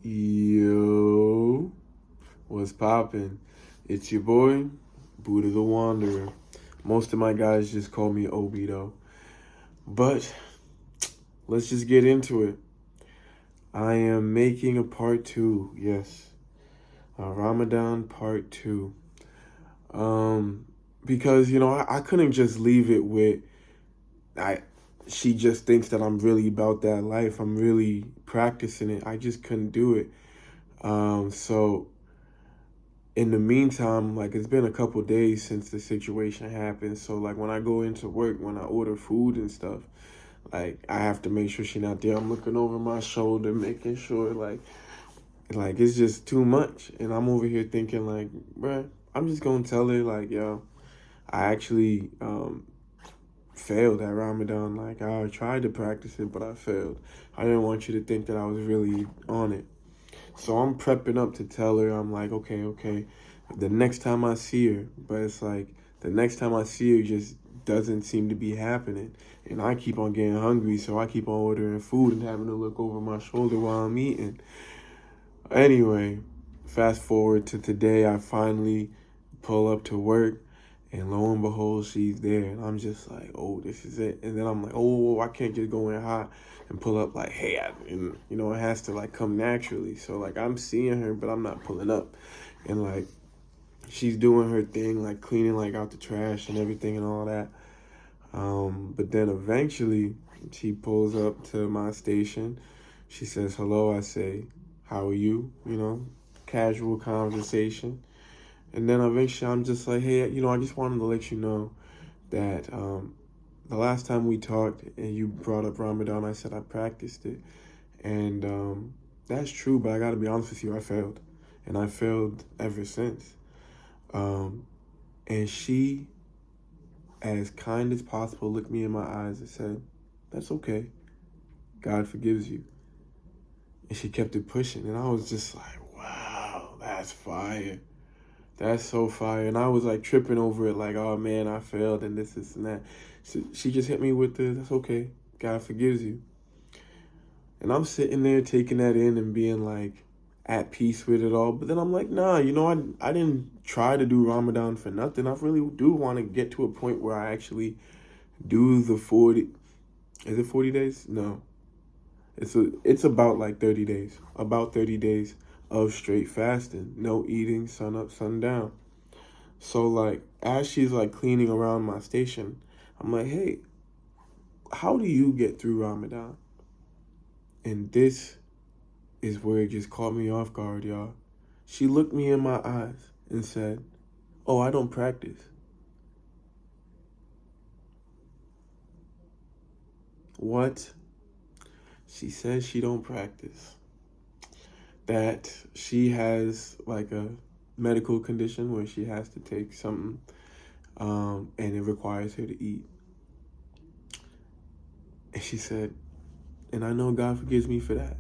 Yo, what's poppin'? It's your boy, Buddha the Wanderer. Most of my guys just call me Obi though. But let's just get into it. I am making a part two, yes. A Ramadan part two. Because I couldn't just leave it with I she just thinks that I'm really about that life. I'm really practicing it. I just couldn't do it. So in the meantime, like it's been a couple days since the situation happened. So like when I go into work, when I order food and stuff, like I have to make sure she's not there. I'm looking over my shoulder, making sure like it's just too much. And I'm over here thinking like, bruh, I'm just gonna tell her like, yo, I actually failed at Ramadan. Like I tried to practice it, but I failed. I didn't want you to think that I was really on it. So I'm prepping up to tell her, I'm like, okay. The next time I see her, but it's like the next time I see her just doesn't seem to be happening. And I keep on getting hungry, so I keep on ordering food and having to look over my shoulder while I'm eating. Anyway, fast forward to today, I finally pull up to work, and lo and behold, she's there. And I'm just like, oh, this is it. And then I'm like, oh, I can't just go in hot and pull up like, hey, and it has to like come naturally. So like I'm seeing her, but I'm not pulling up. And like she's doing her thing, like cleaning like out the trash and everything and all that. But then eventually she pulls up to my station. She says, hello. I say, how are you? Casual conversation. And then eventually I'm just like, hey, I just wanted to let you know that the last time we talked and you brought up Ramadan, I said I practiced it. And that's true, but I got to be honest with you, I failed. And I failed ever since. And she, as kind as possible, looked me in my eyes and said, that's okay. God forgives you. And she kept it pushing. And I was just like, wow, that's fire. That's so fire. And I was like tripping over it like, oh man, I failed and this and that. So she just hit me with that's okay. God forgives you. And I'm sitting there taking that in and being like at peace with it all. But then I'm like, nah, I didn't try to do Ramadan for nothing. I really do want to get to a point where I actually do the 40. Is it 40 days? No. It's about like 30 days. About 30 days of straight fasting. No eating, sun up, sun down. So like as she's like cleaning around my station, I'm like, hey, how do you get through Ramadan? And this is where it just caught me off guard, y'all. She looked me in my eyes and said, oh, I don't practice. What? She says she don't practice. That she has like a medical condition where she has to take something and it requires her to eat. And she said, and I know God forgives me for that.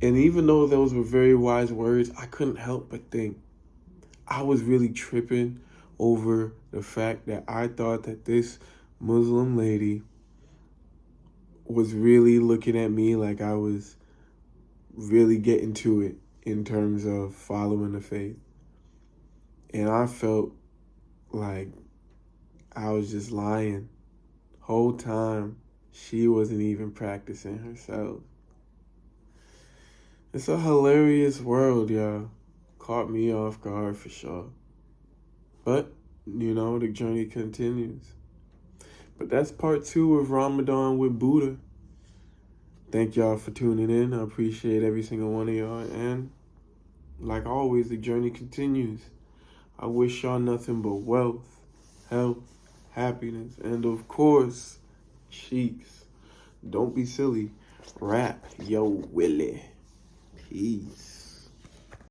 And even though those were very wise words, I couldn't help but think I was really tripping over the fact that I thought that this Muslim lady was really looking at me like I was really getting to it in terms of following the faith. And I felt like I was just lying. Whole time, she wasn't even practicing herself. It's a hilarious world, y'all. Caught me off guard for sure. But, the journey continues. But that's part 2 of Ramadan with Buddha. Thank y'all for tuning in. I appreciate every single one of y'all. And like always, the journey continues. I wish y'all nothing but wealth, health, happiness, and of course, cheeks. Don't be silly. Rap, yo, Willie. Peace.